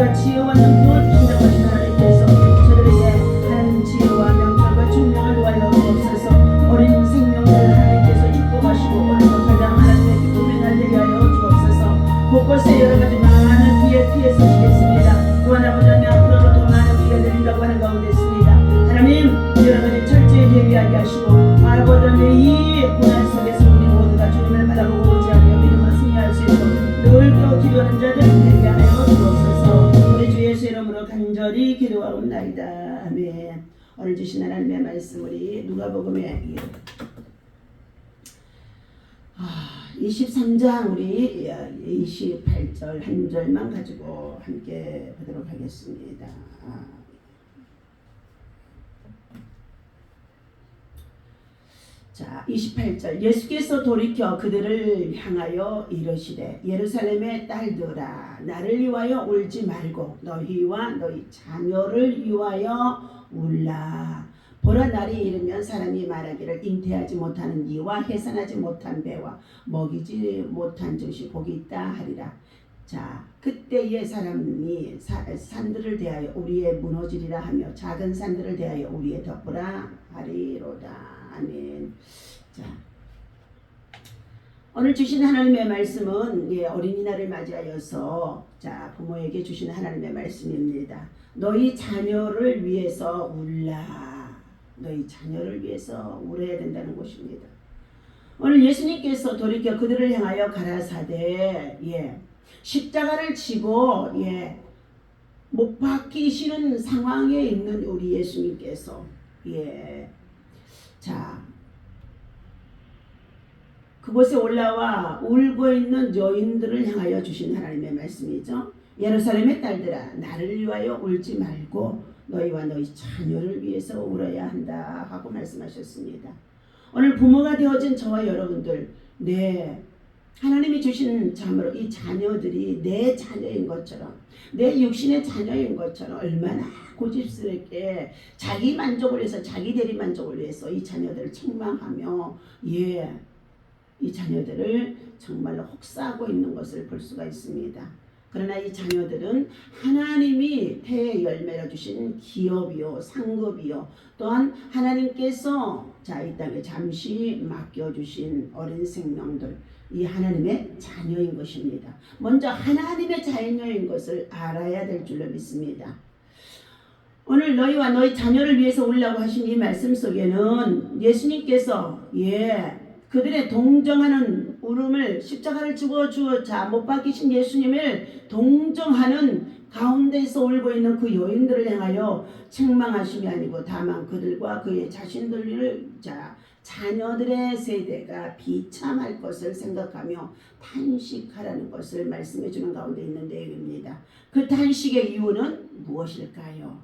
우리가 지혜와 명철을 주신다고 하신 하나님께서 저들에게 하나님 지혜와 명철과 총명을 더하여 주옵소서. 어린 생명들 하나님께서 입고 가시고 오늘도 가장 하나님의 기쁨의 날 되게 하여 주옵소서. 곳곳에 여러가지 많은 비에 피해 서시겠습니다. 또한 아버지 하나님 앞으로도 더 많은 비가 내린다고 하는 가운데 있습니다. 하나님 여러가지 철저히 대비하게 하시고 아버지 하나님 이 고난 속에서 우리 모두가 주님을 바라보고 의지하며 믿음으로 승리할 수 있도록 늘도 기도하는 자들 되게 하여 주옵소서. 우리 주 예수 이름으로 간절히 기도하옵나이다. 아멘. 오늘 주신 하나님의 말씀 우리 누가복음에 23장 우리 28절 한 절만 가지고 함께 보도록 하겠습니다. 자, 28절 예수께서 돌이켜 그들을 향하여 이르시되 예루살렘의 딸들아 나를 위하여 울지 말고 너희와 너희 자녀를 위하여 울라. 보라 날이 이르면 사람이 말하기를 잉태하지 못하는 이와 해산하지 못한 배와 먹이지 못한 젖이 복이 있다 하리라. 자, 그때의 사람이 산들을 대하여 우리의 무너지리라 하며 작은 산들을 대하여 우리의 덮으라 하리로다. 아멘. 자, 오늘 주신 하나님의 말씀은 어린이날을 맞이하여서 자 부모에게 주신 하나님의 말씀입니다. 너희 자녀를 위해서 울라. 너희 자녀를 위해서 울어야 된다는 것입니다. 오늘 예수님께서 돌이켜 그들을 향하여 가라사대 십자가를 지고 못 박히시는 상황에 있는 우리 예수님께서 자 그곳에 올라와 울고 있는 여인들을 향하여 주신 하나님의 말씀이죠. 예루살렘의 딸들아 나를 위하여 울지 말고 너희와 너희 자녀를 위해서 울어야 한다 하고 말씀하셨습니다. 오늘 부모가 되어진 저와 여러분들 하나님이 주신 참으로 이 자녀들이 내 자녀인 것처럼 내 육신의 자녀인 것처럼 얼마나 고집스럽게 자기 만족을 위해서 자기 대리 만족을 위해서 이 자녀들을 책망하며 이 자녀들을 정말로 혹사하고 있는 것을 볼 수가 있습니다. 그러나 이 자녀들은 하나님이 태의 열매로 주신 기업이요 상급이요 또한 하나님께서 이 땅에 잠시 맡겨주신 어린 생명들 이 하나님의 자녀인 것입니다. 먼저 하나님의 자녀인 것을 알아야 될 줄로 믿습니다. 오늘 너희와 너희 자녀를 위해서 울라고 하신 이 말씀 속에는 예수님께서 그들의 동정하는 울음을 십자가를 주어 못 박히신 예수님을 동정하는 가운데서 울고 있는 그 여인들을 향하여 책망하심이 아니고 다만 그들과 그의 자신들을 자녀들의 세대가 비참할 것을 생각하며 탄식하라는 것을 말씀해 주는 가운데 있는 내용입니다. 그 탄식의 이유는 무엇일까요?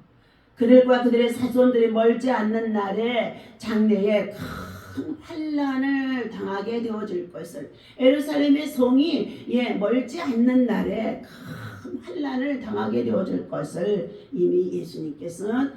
그들과 그들의 자손들이 멀지 않는 날에 장래에 큰 환난을 당하게 되어질 것을 예루살렘의 성이 멀지 않는 날에 큰 환난을 당하게 되어질 것을 이미 예수님께서는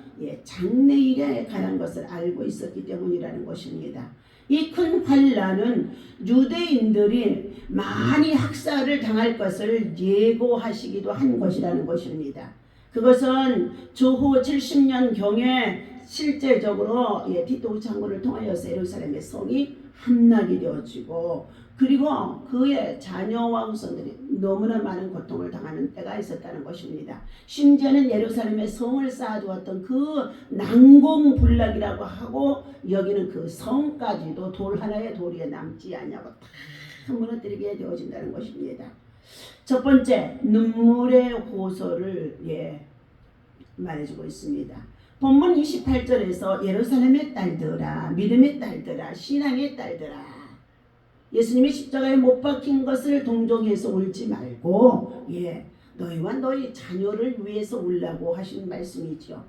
장래일에 관한 것을 알고 있었기 때문이라는 것입니다. 이 큰 환난은 유대인들이 많이 학살을 당할 것을 예고하시기도 한 것이라는 것입니다. 그것은 주후 70년경에 실제적으로 티토 장군을 통하여서 예루살렘의 성이 함락이 되어지고 그리고 그의 자녀와 후손들이 너무나 많은 고통을 당하는 때가 있었다는 것입니다. 심지어는 예루살렘의 성을 쌓아두었던 그 난공불락이라고 하고 여기는 그 성까지도 돌 하나의 도리에 남지 않냐고 다 무너뜨리게 되어진다는 것입니다. 첫 번째 눈물의 호소를 말해주고 있습니다. 본문 28절에서 예루살렘의 딸들아 믿음의 딸들아 신앙의 딸들아 예수님이 십자가에 못 박힌 것을 동정해서 울지 말고 너희와 너희 자녀를 위해서 울라고 하신 말씀이죠.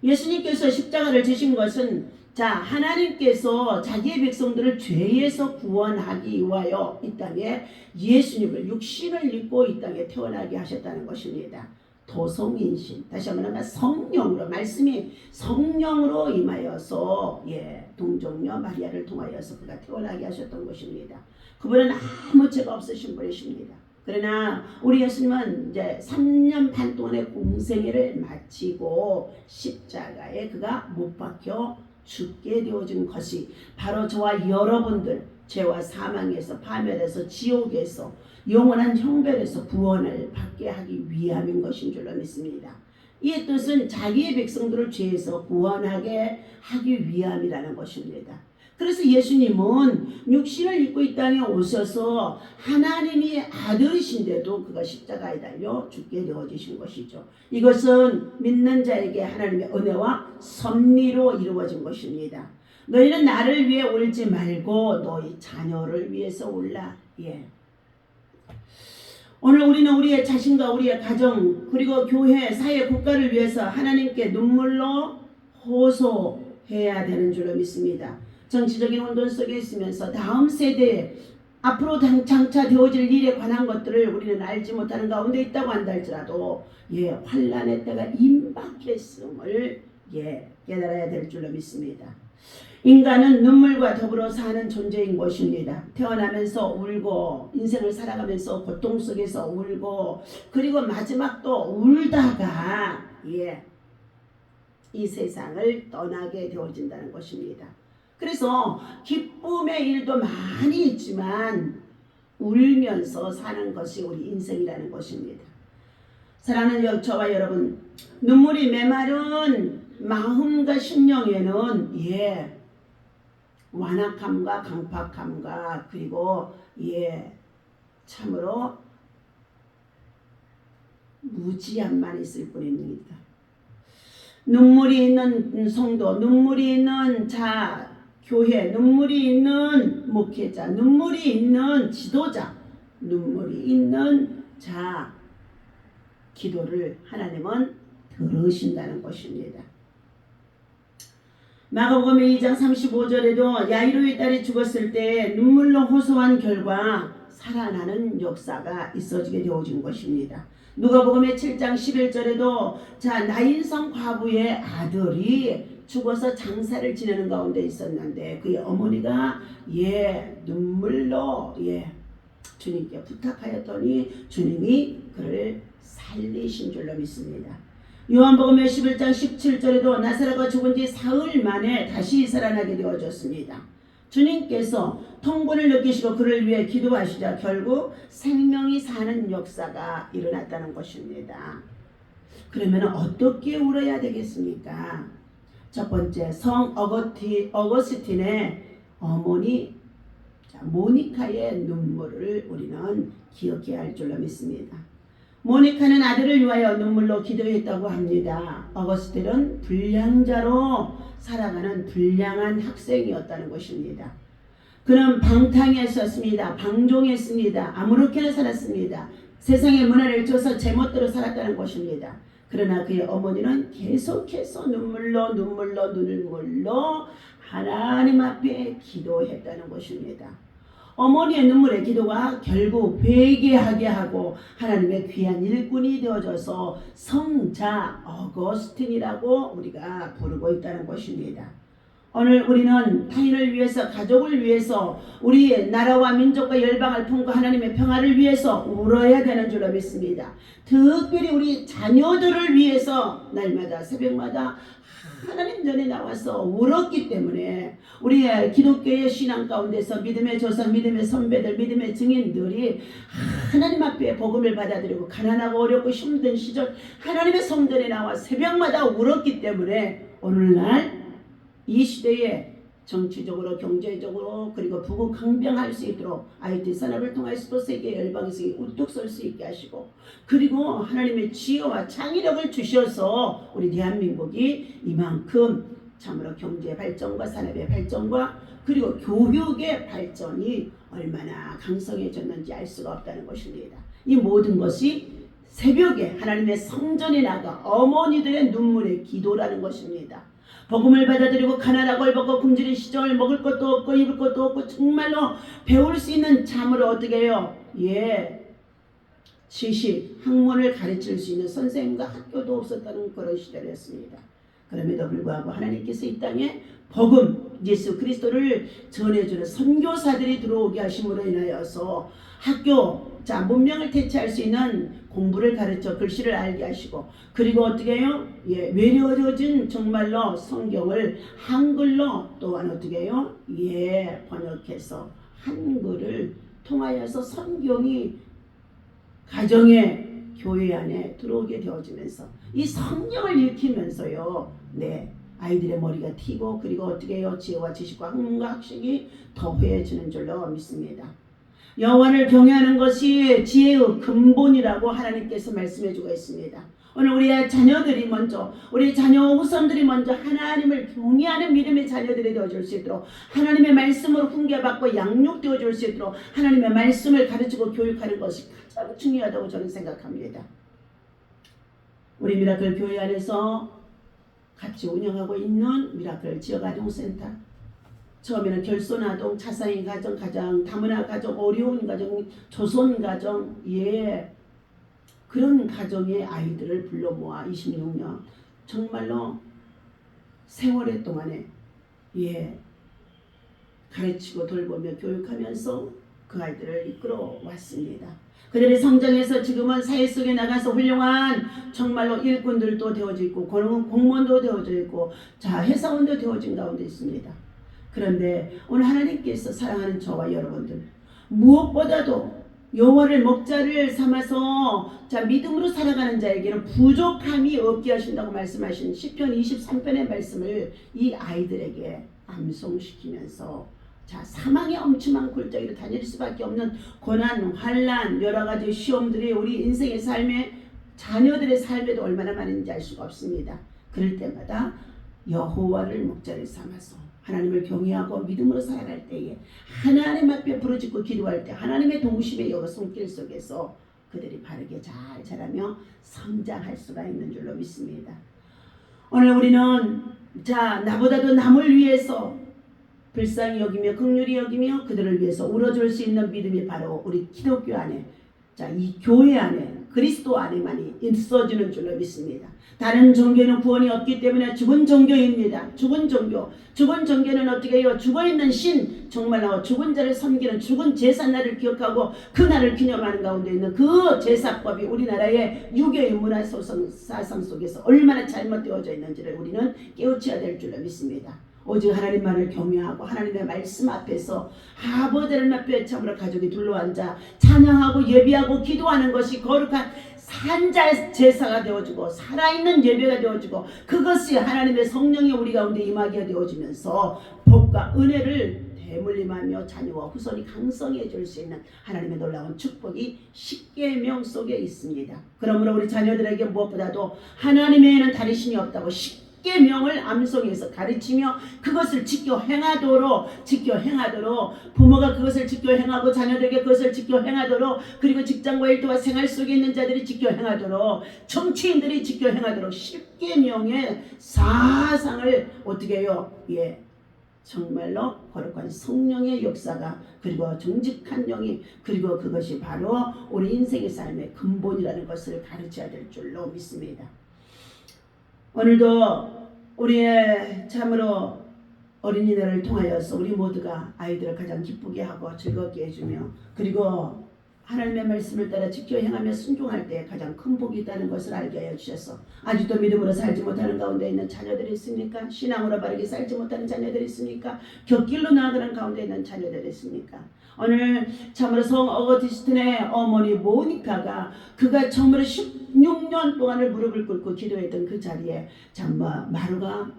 예수님께서 십자가를 지신 것은 하나님께서 자기의 백성들을 죄에서 구원하기 위하여 이 땅에 예수님을 육신을 입고 이 땅에 태어나게 하셨다는 것입니다. 도성인신 다시 한번 성령으로 말씀이 성령으로 임하여서 동정녀 마리아를 통하여서 그가 태어나게 하셨던 것입니다. 그분은 아무 죄가 없으신 분이십니다. 그러나 우리 예수님은 이제 3년 반 동안의 공생애를 마치고 십자가에 그가 못 박혀 죽게 되어진 것이 바로 저와 여러분들 죄와 사망에서 파멸해서 지옥에서 영원한 형벌에서 구원을 받게 하기 위함인 것인 줄로 믿습니다. 이 뜻은 자기의 백성들을 죄에서 구원하게 하기 위함이라는 것입니다. 그래서 예수님은 육신을 입고 이 땅에 오셔서 하나님이 아들이신데도 그가 십자가에 달려 죽게 되어지신 것이죠. 이것은 믿는 자에게 하나님의 은혜와 섭리로 이루어진 것입니다. 너희는 나를 위해 울지 말고 너희 자녀를 위해서 울라. 오늘 우리는 우리의 자신과 우리의 가정 그리고 교회, 사회, 국가를 위해서 하나님께 눈물로 호소해야 되는 줄로 믿습니다. 정치적인 혼돈 속에 있으면서 다음 세대에 앞으로 장차 되어질 일에 관한 것들을 우리는 알지 못하는 가운데 있다고 한다 할지라도 환난의 때가 임박했음을 깨달아야 될 줄로 믿습니다. 인간은 눈물과 더불어 사는 존재인 것입니다. 태어나면서 울고 인생을 살아가면서 고통 속에서 울고 그리고 마지막 또 울다가 이 세상을 떠나게 되어진다는 것입니다. 그래서 기쁨의 일도 많이 있지만 울면서 사는 것이 우리 인생이라는 것입니다. 사랑하는 저와 여러분, 눈물이 메마른 마음과 심령에는 완악함과 강팍함과 그리고 참으로 무지함만 있을 뿐입니다. 눈물이 있는 성도, 눈물이 있는 자, 교회, 눈물이 있는 목회자, 눈물이 있는 지도자, 눈물이 있는 자, 기도를 하나님은 들으신다는 것입니다. 마가복음 2장 35절에도 야이로의 딸이 죽었을 때 눈물로 호소한 결과 살아나는 역사가 있어지게 되어진 것입니다. 누가복음의 7장 11절에도 나인성 과부의 아들이 죽어서 장사를 지내는 가운데 있었는데 그의 어머니가 눈물로 주님께 부탁하였더니 주님이 그를 살리신 줄로 믿습니다. 요한복음의 11장 17절에도 나사로가 죽은 지 사흘 만에 다시 살아나게 되어졌습니다. 주님께서 통분을 느끼시고 그를 위해 기도하시자 결국 생명이 사는 역사가 일어났다는 것입니다. 그러면 어떻게 울어야 되겠습니까? 첫 번째, 성 어거스틴의 어머니 모니카의 눈물을 우리는 기억해야 할 줄로 믿습니다. 모니카는 아들을 위하여 눈물로 기도했다고 합니다. 어거스틴은 불량자로 살아가는 불량한 학생이었다는 것입니다. 그는 방탕했었습니다. 방종했습니다. 아무렇게나 살았습니다. 세상의 문화를 쪄서 제멋대로 살았다는 것입니다. 그러나 그의 어머니는 계속해서 눈물로 하나님 앞에 기도했다는 것입니다. 어머니의 눈물의 기도가 결국 회개하게 하고 하나님의 귀한 일꾼이 되어져서 성자 어거스틴이라고 우리가 부르고 있다는 것입니다. 오늘 우리는 타인을 위해서, 가족을 위해서, 우리 나라와 민족과 열방을 품고 하나님의 평화를 위해서 울어야 되는 줄로 믿습니다. 특별히 우리 자녀들을 위해서 날마다 새벽마다 하나님 전에 나와서 울었기 때문에 우리의 기독교의 신앙 가운데서 믿음의 조상, 믿음의 선배들, 믿음의 증인들이 하나님 앞에 복음을 받아들이고 가난하고 어렵고 힘든 시절 하나님의 성전에 나와 새벽마다 울었기 때문에 오늘날 이 시대에 정치적으로, 경제적으로, 그리고 부국강병할 수 있도록 IT 산업을 통해서도 세계 열방에서 우뚝 설 수 있게 하시고, 그리고 하나님의 지혜와 창의력을 주셔서 우리 대한민국이 이만큼 참으로 경제 발전과 산업의 발전과 그리고 교육의 발전이 얼마나 강성해졌는지 알 수가 없다는 것입니다. 이 모든 것이 새벽에 하나님의 성전에 나가 어머니들의 눈물의 기도라는 것입니다. 복음을 받아들이고 가난하고 얼벗고 굶주린 시절 먹을 것도 없고 입을 것도 없고 정말로 배울 수 있는 참으로 어떻게 해요? 지식, 학문을 가르칠 수 있는 선생님과 학교도 없었다는 그런 시대였습니다. 그럼에도 불구하고 하나님께서 이 땅에 복음 예수 그리스도를 전해주는 선교사들이 들어오게 하심으로 인하여서 학교 문명을 대체할 수 있는 공부를 가르쳐 글씨를 알게 하시고 그리고 어떻게 해요? 외려져진 정말로 성경을 한글로 또한 어떻게 해요? 번역해서 한글을 통하여서 성경이 가정에 교회 안에 들어오게 되어지면서 이 성경을 읽히면서요. 아이들의 머리가 튀고 그리고 어떻게 해요? 지혜와 지식과 학문과 학식이 더해지는 줄로 믿습니다. 여호와를 경외하는 것이 지혜의 근본이라고 하나님께서 말씀해주고 있습니다. 오늘 우리의 자녀들이 먼저 우리 자녀 후손들이 먼저 하나님을 경외하는 믿음의 자녀들이 되어줄 수 있도록 하나님의 말씀으로 훈계받고 양육되어줄 수 있도록 하나님의 말씀을 가르치고 교육하는 것이 가장 중요하다고 저는 생각합니다. 우리 미라클 교회 안에서 같이 운영하고 있는 미라클 지역아동센터 처음에는 결손아동, 차상위 가정, 다문화 가정, 어려운 가정, 조선 가정 그런 가정의 아이들을 불러 모아 26년 정말로 세월의 동안에 가르치고 돌보며 교육하면서 그 아이들을 이끌어 왔습니다. 그들의 성장해서 지금은 사회 속에 나가서 훌륭한 정말로 일꾼들도 되어져 있고 공무원도 되어져 있고 회사원도 되어진 가운데 있습니다. 그런데 오늘 하나님께서 사랑하는 저와 여러분들 무엇보다도 여호와를 목자를 삼아서 믿음으로 살아가는 자에게는 부족함이 없게 하신다고 말씀하신 시편 23편의 말씀을 이 아이들에게 암송시키면서 사망의 엄침한 골짜기로 다닐 수밖에 없는 고난, 환난, 여러 가지 시험들이 우리 인생의 삶에 자녀들의 삶에도 얼마나 많은지 알 수가 없습니다. 그럴 때마다 여호와를 목자를 삼아서 하나님을 경외하고 믿음으로 살아갈 때에 하나님 앞에 부르짖고 기도할 때 하나님의 도우심의 여러 손길 속에서 그들이 바르게 잘 자라며 성장할 수가 있는 줄로 믿습니다. 오늘 우리는 나보다도 남을 위해서 불쌍히 여기며 긍휼히 여기며 그들을 위해서 울어줄 수 있는 믿음이 바로 우리 기독교 안에 이 교회 안에 그리스도 안에만이 있어지는 줄로 믿습니다. 다른 종교는 구원이 없기 때문에 죽은 종교입니다. 죽은 종교는 어떻게 해요? 죽어있는 신, 정말로 죽은 자를 섬기는 죽은 제사날을 기억하고 그날을 기념하는 가운데 있는 그 제사법이 우리나라의 유교의 문화 사상 속에서 얼마나 잘못되어져 있는지를 우리는 깨우쳐야 될 줄로 믿습니다. 오직 하나님만을 경외하고 하나님의 말씀 앞에서 아버지 하나님 앞에 참으로 가족이 둘러앉아 찬양하고 예배하고 기도하는 것이 거룩한 산자 제사가 되어지고 살아있는 예배가 되어지고 그것이 하나님의 성령이 우리 가운데 임하게 되어지면서 복과 은혜를 대물림하며 자녀와 후손이 강성해질 수 있는 하나님의 놀라운 축복이 십계명 속에 있습니다. 그러므로 우리 자녀들에게 무엇보다도 하나님 외에는 다른 신이 없다고 십계명을 암송해서 가르치며 그것을 지켜 행하도록 부모가 그것을 지켜 행하고 자녀들에게 그것을 지켜 행하도록 그리고 직장과 일터와 생활 속에 있는 자들이 지켜 행하도록 정치인들이 지켜 행하도록 십계명의 사상을 어떻게 해요? 정말로 거룩한 성령의 역사가 그리고 정직한 영이 그리고 그것이 바로 우리 인생의 삶의 근본이라는 것을 가르쳐야 될 줄로 믿습니다. 오늘도 우리의 참으로 어린이날을 통하여서 우리 모두가 아이들을 가장 기쁘게 하고 즐겁게 해주며 그리고 하나님의 말씀을 따라 지켜 행하며 순종할 때 가장 큰 복이 있다는 것을 알게 하여 주셔서 아직도 믿음으로 살지 못하는 가운데 있는 자녀들이 있습니까? 신앙으로 바르게 살지 못하는 자녀들이 있습니까? 곁길로 나아가는 가운데 있는 자녀들이 있습니까? 오늘 참으로 성 어거티스틴의 어머니 모니카가 그가 참으로 16년 동안을 무릎을 꿇고 기도했던 그 자리에 마루가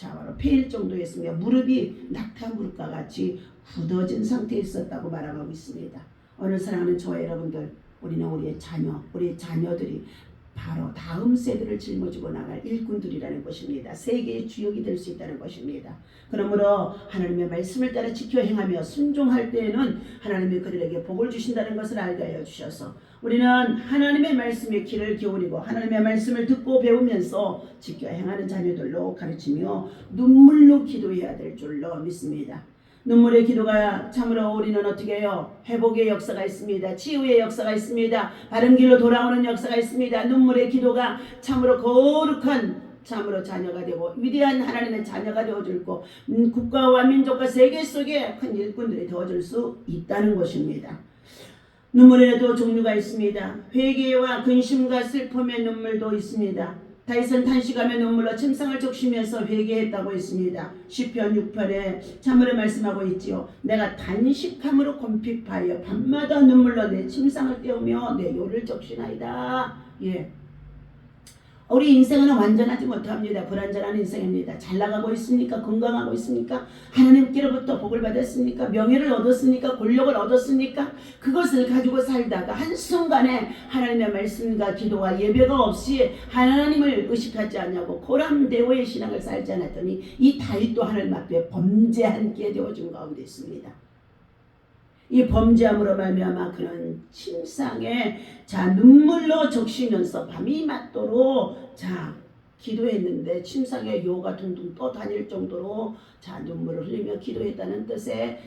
바로 폐일 정도였으며 무릎이 낙타 무릎과 같이 굳어진 상태에 있었다고 말하고 있습니다. 오늘 사랑하는 저와 여러분들 우리는 우리 자녀들이 바로 다음 세대를 짊어지고 나갈 일꾼들이라는 것입니다. 세계의 주역이 될 수 있다는 것입니다. 그러므로 하나님의 말씀을 따라 지켜 행하며 순종할 때에는 하나님이 그들에게 복을 주신다는 것을 알게 하여 주셔서 우리는 하나님의 말씀에 귀를 기울이고 하나님의 말씀을 듣고 배우면서 지켜 행하는 자녀들로 가르치며 눈물로 기도해야 될 줄로 믿습니다. 눈물의 기도가 참으로 우리는 어떻게 해요? 회복의 역사가 있습니다. 치유의 역사가 있습니다. 바른 길로 돌아오는 역사가 있습니다. 눈물의 기도가 참으로 거룩한 참으로 자녀가 되고 위대한 하나님의 자녀가 되어줄 거 국가와 민족과 세계 속에 큰 일꾼들이 되어줄 수 있다는 것입니다. 눈물에도 종류가 있습니다. 회개와 근심과 슬픔의 눈물도 있습니다. 다윗은 탄식하며 눈물로 침상을 적시면서 회개했다고 했습니다. 시편 6편에 참으로 말씀하고 있지요. 내가 단식함으로 곰핍하여 밤마다 눈물로 내 침상을 떼우며 내 요를 적시나이다. 예. 우리 인생은 완전하지 못합니다. 불완전한 인생입니다. 잘 나가고 있습니까? 건강하고 있습니까? 하나님께로부터 복을 받았습니까? 명예를 얻었습니까? 권력을 얻었습니까? 그것을 가지고 살다가 한순간에 하나님의 말씀과 기도와 예배가 없이 하나님을 의식하지 않냐고 고람대오의 신앙을 살지 않았더니 이 다윗도 하나님 앞에 범죄한 게 되어진 가운데 있습니다. 이 범죄함으로 말미암아 그는 침상에 눈물로 적시면서 밤이 맞도록 기도했는데 침상에 요가 둥둥 떠다닐 정도로 눈물을 흘리며 기도했다는 뜻의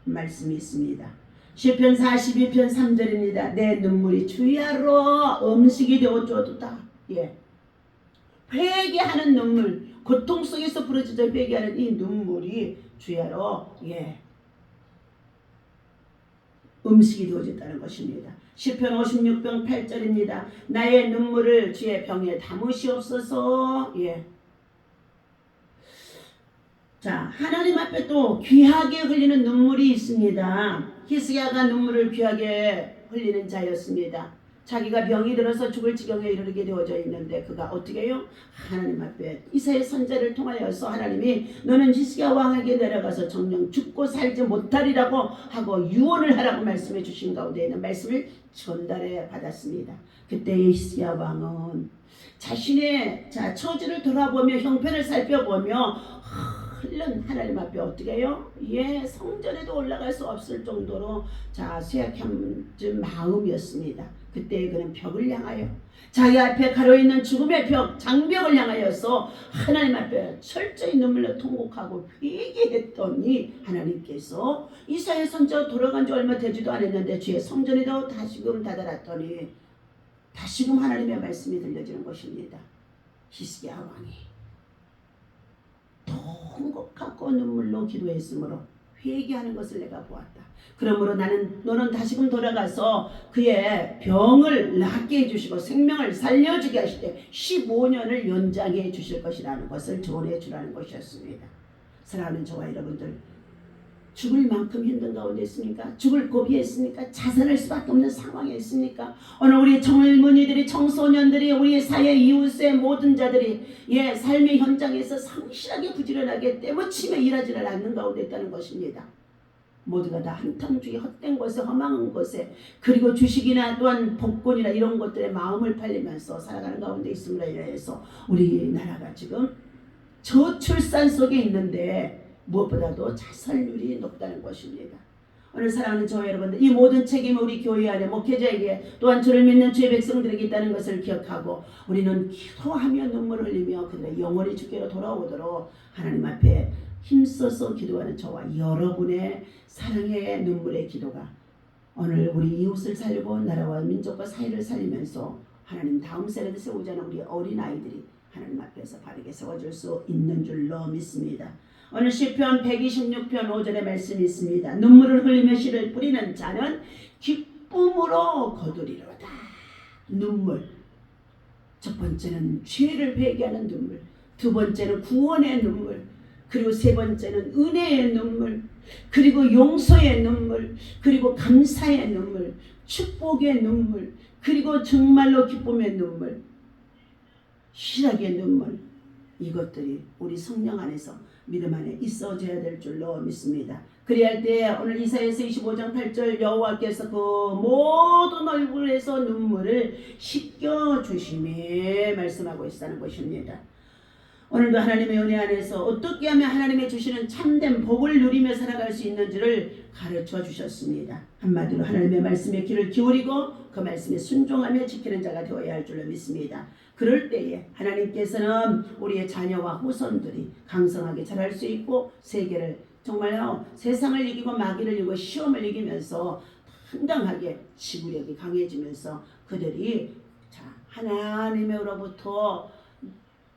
말씀이 있습니다. 시편 42편 3절입니다. 내 눈물이 주야로 음식이 되어주었도다. 회개하는 눈물, 고통 속에서 부러지져 회개하는 이 눈물이 주야로 음식이 되어졌다는 것입니다. 시편 56편 8절입니다. 나의 눈물을 주의 병에 담으시옵소서. 하나님 앞에 또 귀하게 흘리는 눈물이 있습니다. 히스기야가 눈물을 귀하게 흘리는 자였습니다. 자기가 병이 들어서 죽을 지경에 이르게 되어져 있는데 그가 어떻게 해요? 하나님 앞에 이사야 선지자를 통하여서 하나님이 너는 히스기야 왕에게 내려가서 정녕 죽고 살지 못하리라고 하고 유언을 하라고 말씀해 주신 가운데 있는 말씀을 전달해 받았습니다. 그때 히스기야 왕은 자신의 처지를 돌아보며 형편을 살펴보며 흘른 하나님 앞에 어떻게 해요? 성전에도 올라갈 수 없을 정도로 쇠약한 마음이었습니다. 그때 그는 벽을 향하여 자기 앞에 가로있는 죽음의 벽, 장벽을 향하여서 하나님 앞에 철저히 눈물로 통곡하고 회개했더니 하나님께서 이사야 선지자 돌아간 지 얼마 되지도 않았는데 주의 성전에도 다시금 다다랐더니 다시금 하나님의 말씀이 들려지는 것입니다. 히스기야 왕이 통곡하고 눈물로 기도했으므로 회개하는 것을 내가 보았다. 그러므로 너는 다시금 돌아가서 그의 병을 낫게 해주시고 생명을 살려주게 하시되 15년을 연장해 주실 것이라는 것을 전해 주라는 것이었습니다. 사랑하는 저와 여러분들, 죽을 만큼 힘든 가운데 있습니까? 죽을 고비했습니까? 자살할 수밖에 없는 상황에 있습니까? 오늘 우리 젊은이들이, 청소년들이, 우리 사회 이웃의 모든 자들이 삶의 현장에서 성실하게 부지런하게 때묻히며 일하지를 않는 가운데 있다는 것입니다. 모두가 다 한탕주의 헛된 것에, 허망한 것에, 그리고 주식이나 또한 복권이나 이런 것들에 마음을 팔리면서 살아가는 가운데 있음으로 인해서 우리나라가 지금 저출산 속에 있는데 무엇보다도 자살률이 높다는 것입니다. 오늘 사랑하는 저와 여러분들, 이 모든 책임은 우리 교회 안에 목회자에게 또한 주를 믿는 주의 백성들에게 있다는 것을 기억하고 우리는 기도하며 눈물을 흘리며 그들의 영혼이 주께로 돌아오도록 하나님 앞에 힘써서 기도하는 저와 여러분의 사랑의 눈물의 기도가 오늘 우리 이웃을 살리고 나라와 민족과 사회를 살리면서 하나님 다음 세대를 세우자 하는 우리 어린아이들이 하나님 앞에서 바르게 세워줄 수 있는 줄로 믿습니다. 오늘 시편 126편 5절의 말씀이 있습니다. 눈물을 흘리며 씨를 뿌리는 자는 기쁨으로 거두리로다. 눈물. 첫 번째는 죄를 회개하는 눈물, 두 번째는 구원의 눈물, 그리고 세 번째는 은혜의 눈물, 그리고 용서의 눈물, 그리고 감사의 눈물, 축복의 눈물, 그리고 정말로 기쁨의 눈물, 희락의 눈물. 이것들이 우리 성령 안에서 믿음 안에 있어져야 될 줄로 믿습니다. 그리할 때 오늘 이사야서 25장 8절 여호와께서 그 모든 얼굴에서 눈물을 씻겨주심에 말씀하고 있다는 것입니다. 오늘도 하나님의 은혜 안에서 어떻게 하면 하나님의 주시는 참된 복을 누리며 살아갈 수 있는지를 가르쳐 주셨습니다. 한마디로 하나님의 말씀에 귀를 기울이고 그 말씀에 순종하며 지키는 자가 되어야 할 줄로 믿습니다. 그럴 때에 하나님께서는 우리의 자녀와 후손들이 강성하게 자랄 수 있고 세계를 정말요 세상을 이기고 마귀를 이기고 시험을 이기면서 당당하게 지구력이 강해지면서 그들이 하나님으로부터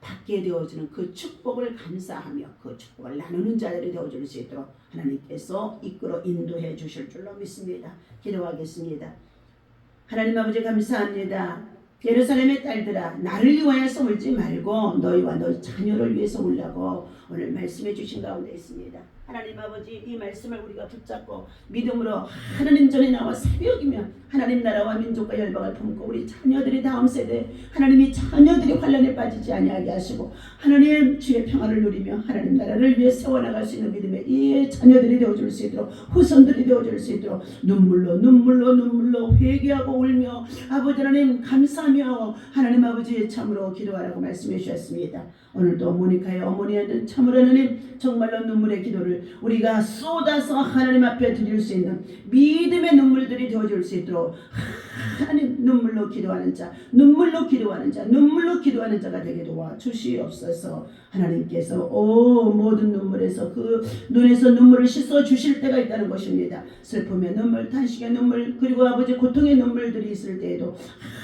받게 되어주는 그 축복을 감사하며 그 축복을 나누는 자들이 되어줄 수 있도록 하나님께서 이끌어 인도해 주실 줄로 믿습니다. 기도하겠습니다. 하나님 아버지 감사합니다. 예루살렘의 딸들아 나를 위하여서 울지 말고 너희와 너희 자녀를 위해서 울라고 오늘 말씀해 주신 가운데 있습니다. 하나님 아버지 이 말씀을 우리가 붙잡고 믿음으로 하나님 전에 나와 새벽이며 하나님 나라와 민족과 열방을 품고 우리 자녀들이 다음 세대 하나님이 자녀들이 환난에 빠지지 아니하게 하시고 하나님 주의 평화를 누리며 하나님 나라를 위해 세워나갈 수 있는 믿음의 이 자녀들이 되어줄 수 있도록 후손들이 되어줄 수 있도록 눈물로 회개하고 울며 아버지 하나님 감사하며 하나님 아버지 참으로 기도하라고 말씀해 주셨습니다. 오늘도 모니카의 어머니한테 참으로 하나님 정말로 눈물의 기도를 우리가 쏟아서 하나님 앞에 드릴 수 있는 믿음의 눈물들이 되어줄 수 있도록 하나님 눈물로 기도하는 자가 되게 도와 주시옵소서. 하나님께서 모든 눈물에서 그 눈에서 눈물을 씻어 주실 때가 있다는 것입니다. 슬픔의 눈물, 탄식의 눈물, 그리고 아버지 고통의 눈물들이 있을 때에도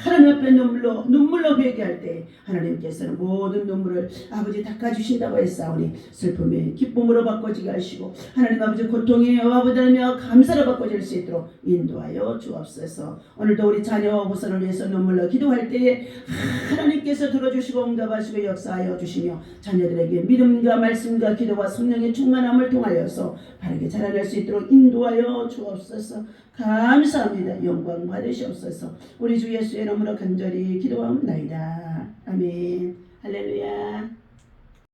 하나님 앞에 눈물로 회개할 때 하나님께서는 모든 눈물을 아버지 닦아주신다고 했사오니 슬픔의 기쁨으로 바꿔지게 하시고 하나님 아버지 고통의 아버지며 감사로 바꿔질 수 있도록 인도하여 주옵소서. 오늘도 우리 자녀와 후손을 위해서 눈물로 기도할 때에 하나님께서 들어주시고 응답하시고 역사하여 주시며 자녀들에게 믿음과 말씀과 기도와 성령의 충만함을 통하여서 바르게 자라날 수 있도록 인도하여 주옵소서. 감사합니다. 영광 받으시옵소서. 우리 주 예수의 이름으로 간절히 기도하옵나이다. 아멘. 할렐루야.